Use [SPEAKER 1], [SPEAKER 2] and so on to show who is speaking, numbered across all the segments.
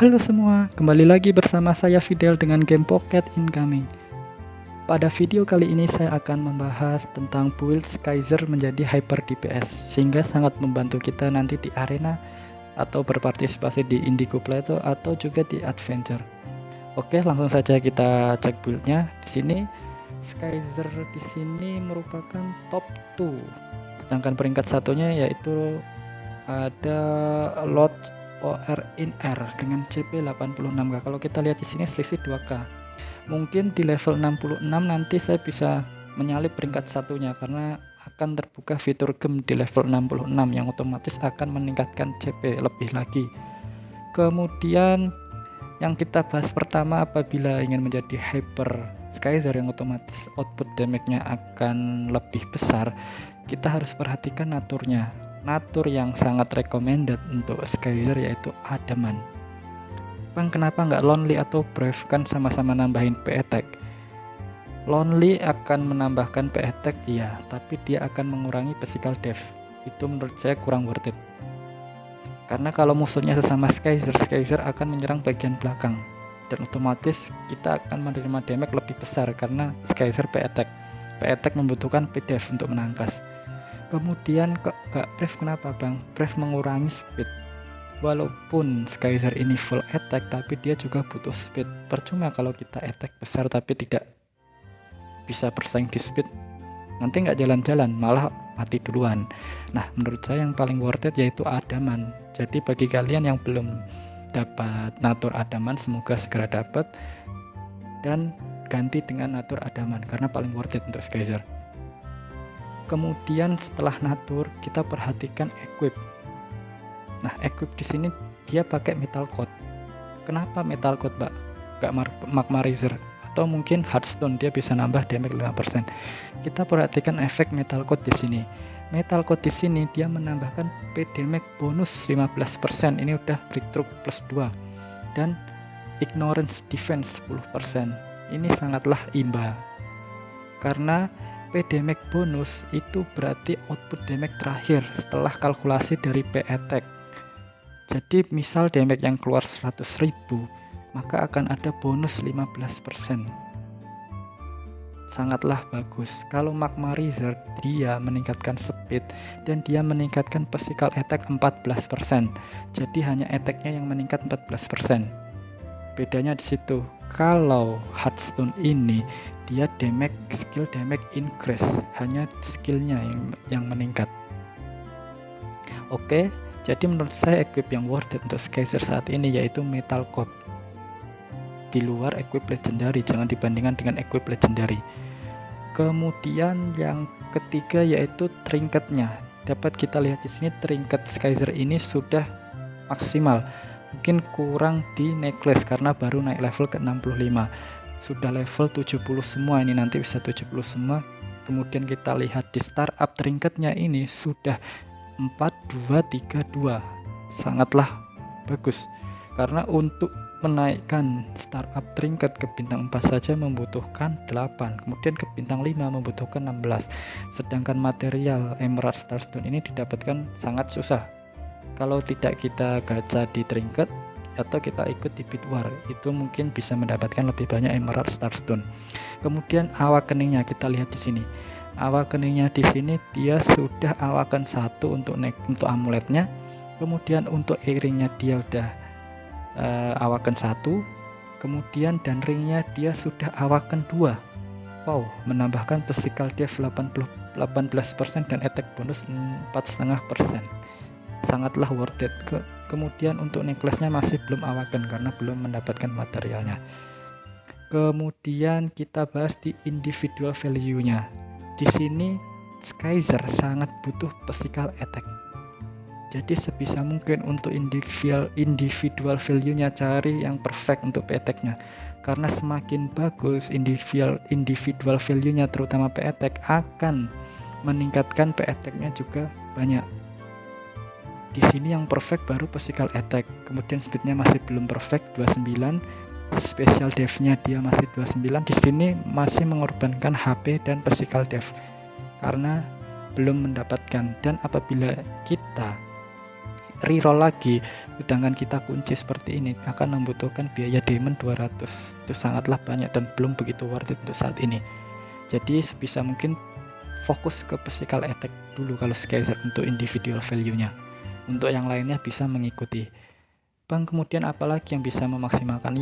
[SPEAKER 1] Halo semua, kembali lagi bersama saya Fidel dengan game Pocket Incoming. Pada video kali ini saya akan membahas tentang build Skyzer menjadi Hyper DPS, sehingga sangat membantu kita nanti di arena atau berpartisipasi di Indigo Plateau atau juga di Adventure. Oke, langsung saja kita cek buildnya. Di sini Skyzer di sini merupakan top 2, sedangkan peringkat satunya yaitu ada Lord OR in R dengan CP 86k. Kalau kita lihat di sini selisih 2k. Mungkin di level 66 nanti saya bisa menyalip peringkat satunya karena akan terbuka fitur gem di level 66 yang otomatis akan meningkatkan CP lebih lagi. Kemudian yang kita bahas pertama, apabila ingin menjadi Hyper Skyzer yang otomatis output damage-nya akan lebih besar, kita harus perhatikan naturnya. Natur yang sangat recommended untuk Skyzer yaitu Adamant. Bang, kenapa nggak Lonely atau Brave? Kan sama-sama nambahin P attack. Lonely akan menambahkan P attack, iya, tapi dia akan mengurangi physical def. Itu menurut saya kurang worth it. Karena kalau musuhnya sesama Skyzer akan menyerang bagian belakang, dan otomatis kita akan menerima damage lebih besar karena Skyzer P attack. P attack membutuhkan P def untuk menangkas. Kemudian gak Brave, kenapa bang? Brave mengurangi speed. Walaupun Skyzer ini full attack, tapi dia juga butuh speed. Percuma kalau kita attack besar tapi tidak bisa bersaing di speed, nanti nggak jalan-jalan, malah mati duluan. Nah, menurut saya yang paling worth it yaitu Adamant. Jadi bagi kalian yang belum dapat natur Adamant, semoga segera dapat dan ganti dengan natur Adamant karena paling worth it untuk Skyzer. Kemudian setelah natur kita perhatikan equip. Nah, equip di sini dia pakai metal coat. Kenapa metal coat, Mbak? Gak magma razor atau mungkin hearthstone, dia bisa nambah damage 5%. Kita perhatikan efek metal coat di sini. Metal coat di sini dia menambahkan P damage bonus 15%. Ini udah breakthrough plus 2 dan ignorance defense 10%. Ini sangatlah imba. Karena P damage bonus itu berarti output damage terakhir setelah kalkulasi dari P attack. Jadi misal damage yang keluar 100.000, maka akan ada bonus 15%. Sangatlah bagus. Kalau magma razor dia meningkatkan speed dan dia meningkatkan physical attack 14%. Jadi hanya attacknya yang meningkat 14%. Bedanya di situ. Kalau hearthstone ini dia skill damage increase, hanya skillnya yang meningkat. Oke, jadi menurut saya equip yang worth it untuk Skyzer saat ini yaitu metal coat. Di luar equip legendary, jangan dibandingkan dengan equip legendary. Kemudian yang ketiga yaitu trinketnya. Dapat kita lihat di sini trinket Skyzer ini sudah maksimal. Mungkin kurang di necklace karena baru naik level ke 65. Sudah level 70 semua, ini nanti bisa 70 semua. Kemudian kita lihat di startup trinketnya ini sudah 4232. Sangatlah bagus. Karena untuk menaikkan startup trinket ke bintang 4 saja membutuhkan 8, kemudian ke bintang 5 membutuhkan 16. Sedangkan material Emerald Starstone ini didapatkan sangat susah. Kalau tidak kita gacha di trinket atau kita ikut di Bit War, itu mungkin bisa mendapatkan lebih banyak Emerald Starstone. Kemudian awakeningnya kita lihat di sini. Awakeningnya di sini dia sudah awaken 1 untuk amuletnya. Kemudian untuk earringnya dia udah awaken 1. Kemudian dan ringnya dia sudah awaken 2. Wow, menambahkan physical def 18% dan attack bonus 4,5%. Sangatlah worth it. Kemudian untuk necklace-nya masih belum awaken karena belum mendapatkan materialnya. Kemudian kita bahas di individual value-nya. Di sini Skyzer sangat butuh physical attack. Jadi sebisa mungkin untuk individual value-nya cari yang perfect untuk P attack-nya. Karena semakin bagus individual value-nya terutama P attack akan meningkatkan P attack-nya juga banyak. Di sini yang perfect baru physical attack, kemudian speednya masih belum perfect 29, special def-nya dia masih 29. Di sini masih mengorbankan HP dan physical def karena belum mendapatkan. Dan apabila kita reroll lagi, sedangkan kita kunci seperti ini akan membutuhkan biaya diamond 200. Itu sangatlah banyak dan belum begitu worth it untuk saat ini. Jadi sebisa mungkin fokus ke physical attack dulu kalau Skyzer untuk individual value-nya. Untuk yang lainnya bisa mengikuti. Bang, kemudian apalagi yang bisa memaksimalkan?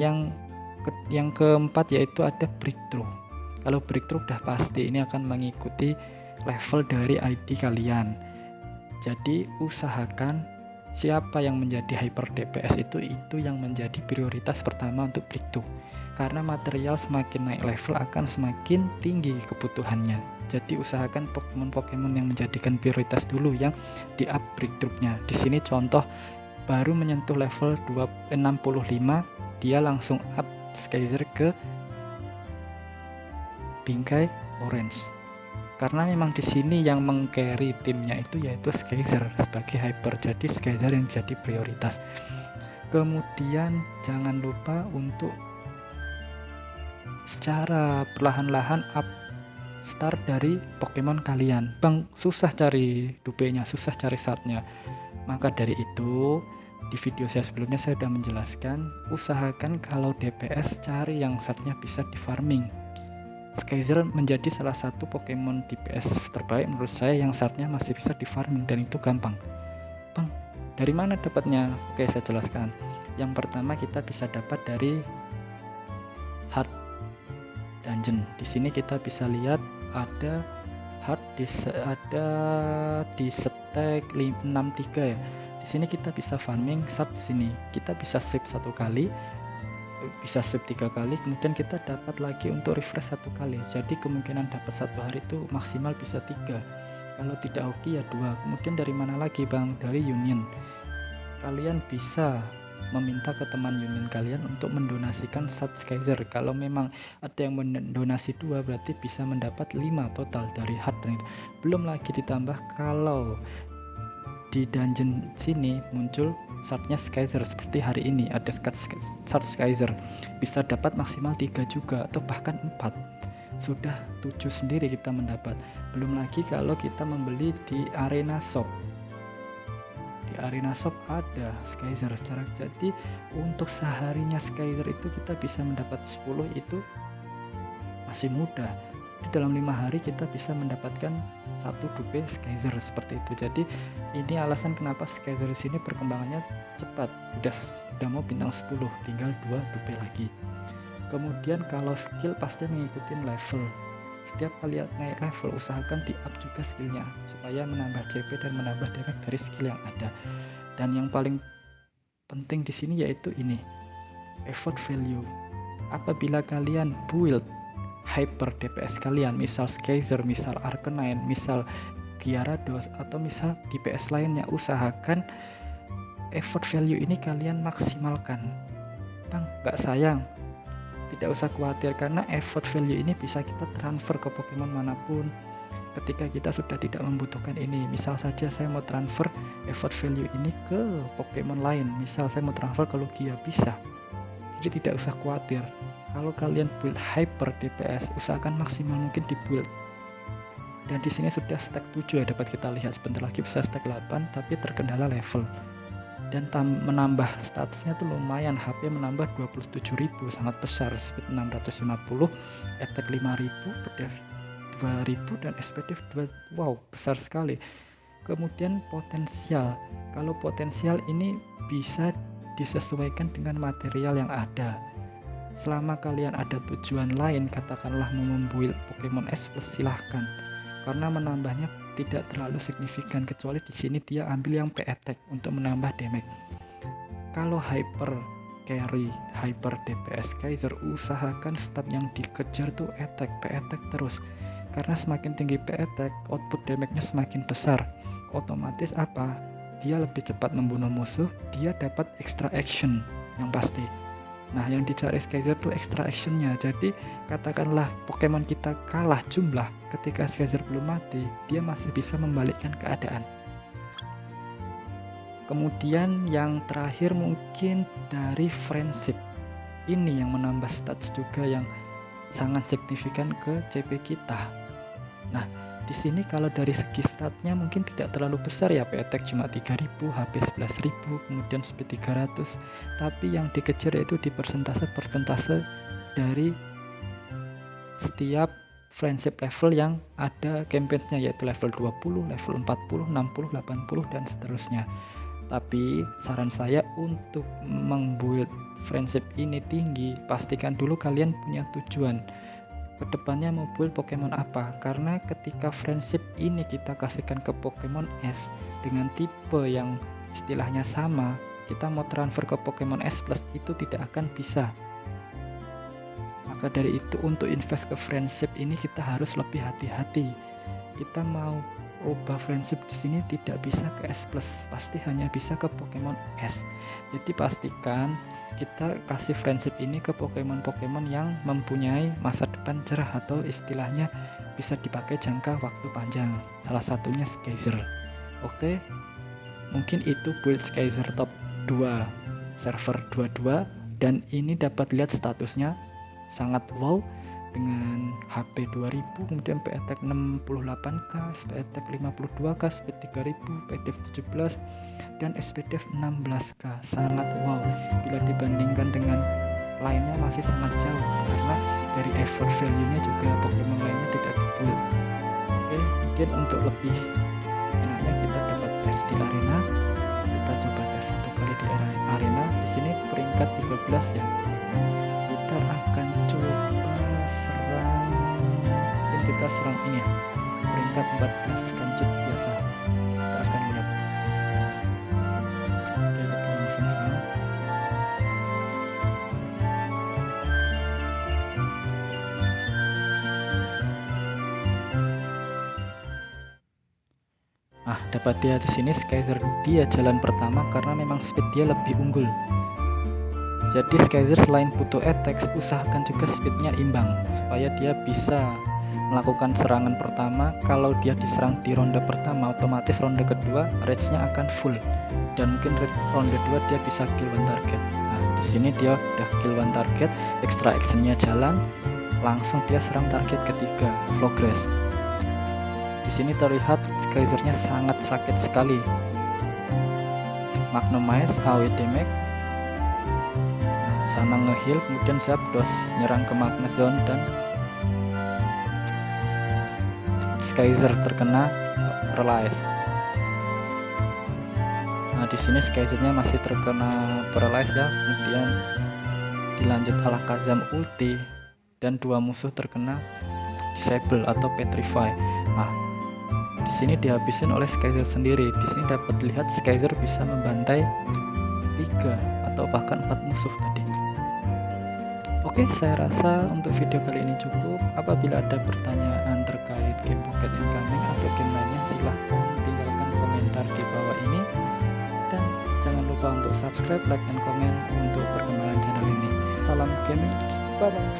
[SPEAKER 1] Yang keempat yaitu ada breakthrough. Kalau breakthrough udah pasti ini akan mengikuti level dari ID kalian. Jadi usahakan siapa yang menjadi hyper DPS itu yang menjadi prioritas pertama untuk breakthrough. Karena material semakin naik level akan semakin tinggi kebutuhannya. Jadi usahakan Pokemon-Pokemon yang menjadikan prioritas dulu yang di up breakthrough-nya. Di sini contoh baru menyentuh level 65 dia langsung up Skyzer ke bingkai orange. Karena memang di sini yang meng-carry timnya itu yaitu Skyzer sebagai hyper. Jadi Skyzer yang jadi prioritas. Kemudian jangan lupa untuk secara perlahan-lahan up start dari Pokemon kalian. Bang, susah cari dupenya, susah cari startnya. Maka dari itu di video saya sebelumnya saya sudah menjelaskan, usahakan kalau DPS cari yang startnya bisa di farming. Skyzer menjadi salah satu Pokemon DPS terbaik menurut saya yang startnya masih bisa di farming dan itu gampang. Bang, dari mana dapatnya? Oke, saya jelaskan. Yang pertama kita bisa dapat dari hard dungeon. Di sini kita bisa lihat ada hard di stack 63 ya. Di sini kita bisa farming sub di sini. Kita bisa sweep 1 kali, bisa sweep 3 kali, kemudian kita dapat lagi untuk refresh 1 kali. Jadi kemungkinan dapat 1 hari itu maksimal bisa 3. Kalau tidak hoki ya 2. Kemudian dari mana lagi, Bang? Dari union. Kalian bisa meminta ke teman union kalian untuk mendonasikan sat Skyzer. Kalau memang ada yang mendonasi 2 berarti bisa mendapat 5 total dari hard dan itu. Belum lagi ditambah kalau di dungeon sini muncul sartnya Skyzer seperti hari ini ada sart Skyzer, bisa dapat maksimal 3 juga atau bahkan 4. Sudah 7 sendiri kita mendapat. Belum lagi kalau kita membeli di arena shop. Di arena shop ada Skyzer secara, jadi untuk seharinya Skyzer itu kita bisa mendapat 10 itu masih mudah. Di dalam 5 hari kita bisa mendapatkan 1 dupe Skyzer seperti itu. Jadi ini alasan kenapa Skyzer di sini perkembangannya cepat. Udah mau bintang 10, tinggal 2 dupe lagi. Kemudian kalau skill pasti mengikuti level. Setiap kali naik level usahakan di up juga skillnya supaya menambah CP dan menambah damage dari skill yang ada. Dan yang paling penting di sini yaitu ini, effort value. Apabila kalian build hyper DPS kalian, misal Skyzer, misal Arcanine, misal Gyarados, atau misal DPS lainnya, usahakan effort value ini kalian maksimalkan. Bang, gak sayang? Tidak usah khawatir karena effort value ini bisa kita transfer ke Pokemon manapun ketika kita sudah tidak membutuhkan ini. Misal saja saya mau transfer effort value ini ke Pokemon lain, misal saya mau transfer ke Lugia, bisa. Jadi tidak usah khawatir. Kalau kalian build hyper DPS, usahakan maksimal mungkin di build. Dan di sini sudah stack 7 ya, dapat kita lihat sebentar lagi bisa stack 8 tapi terkendala level. Dan menambah statusnya tuh lumayan, HP menambah 27.000, sangat besar, speed 650, attack 5.000, PDF 2.000 dan SPDF 2. Wow, besar sekali. Kemudian potensial. Kalau potensial ini bisa disesuaikan dengan material yang ada. Selama kalian ada tujuan lain, katakanlah mau membuild Pokemon S plus, silahkan. Karena menambahnya tidak terlalu signifikan, kecuali di sini dia ambil yang P-Attack untuk menambah damage. Kalau hyper carry, hyper DPS Skyzer, usahakan stat yang dikejar tuh attack, P-Attack terus. Karena semakin tinggi P-Attack, output damage-nya semakin besar. Otomatis apa? Dia lebih cepat membunuh musuh, dia dapat extra action yang pasti. Nah, yang dicari Skyzer itu extra actionnya. Jadi katakanlah Pokemon kita kalah jumlah, ketika Skyzer belum mati, dia masih bisa membalikkan keadaan. Kemudian yang terakhir mungkin dari friendship. Ini yang menambah stats juga yang sangat signifikan ke CP kita. Nah, Di sini kalau dari segi statnya mungkin tidak terlalu besar ya, P-Attack cuma 3000, HP 11.000, kemudian speed 300, tapi yang dikejar yaitu di persentase dari setiap friendship level yang ada campaign-nya, yaitu level 20, level 40, 60, 80, dan seterusnya. Tapi saran saya untuk membuild friendship ini tinggi, pastikan dulu kalian punya tujuan kedepannya mau build Pokemon apa, karena ketika friendship ini kita kasihkan ke Pokemon S dengan tipe yang istilahnya sama, kita mau transfer ke Pokemon S plus itu tidak akan bisa. Maka dari itu untuk invest ke friendship ini kita harus lebih hati-hati. Kita mau ubah friendship di sini tidak bisa ke S plus, pasti hanya bisa ke Pokemon S. Jadi pastikan kita kasih friendship ini ke Pokemon yang mempunyai masa depan cerah atau istilahnya bisa dipakai jangka waktu panjang. Salah satunya Skyzer. Oke, mungkin itu build Skyzer top 2 server 22, dan ini dapat lihat statusnya sangat wow dengan HP 2000, kemudian P-Attack 68k, P-Attack 52k, speed 3000, PDF 17, dan SPDF 16k. Sangat wow bila dibandingkan dengan lainnya, masih sangat jauh karena dari effort value-nya juga Pokemon lainnya tidak dibuild. Oke, mungkin untuk lebih enaknya kita dapat tes di arena. Kita coba tes satu kali di arena. Di sini peringkat 13 ya. Kita akan coba serang ini ya, peringkat 14 kancut biasa. Kita akan lihat. Oke, kita langsung serang. Dapat dia di sini Skyzer dia jalan pertama karena memang speed dia lebih unggul. Jadi Skyzer selain butuh attack, usahakan juga speednya imbang supaya dia bisa melakukan serangan pertama. Kalau dia diserang di ronde pertama, otomatis ronde kedua range-nya akan full, dan mungkin ronde 2 dia bisa kill one target. Nah, di sini dia udah kill one target, extra action-nya jalan, langsung dia serang target ketiga, Progress. Di sini terlihat Skyzer-nya sangat sakit sekali. Magnomize, AoE damage. Sana ngeheal, kemudian Zapdos nyerang ke Magnezone dan Skyzer terkena paralyze. Nah, di sini Skyzer-nya masih terkena paralyze ya. Kemudian dilanjut Alakazam ulti dan dua musuh terkena disable atau petrify. Nah, di sini dihabisin oleh Skyzer sendiri. Di sini dapat lihat Skyzer bisa membantai 3 atau bahkan 4 musuh tadi. Oke, saya rasa untuk video kali ini cukup. Apabila ada pertanyaan terkait game Pocket Incoming atau game lainnya, silahkan tinggalkan komentar di bawah ini. Dan jangan lupa untuk subscribe, like, dan komen untuk perkembangan channel ini. Salam gaming, bye-bye.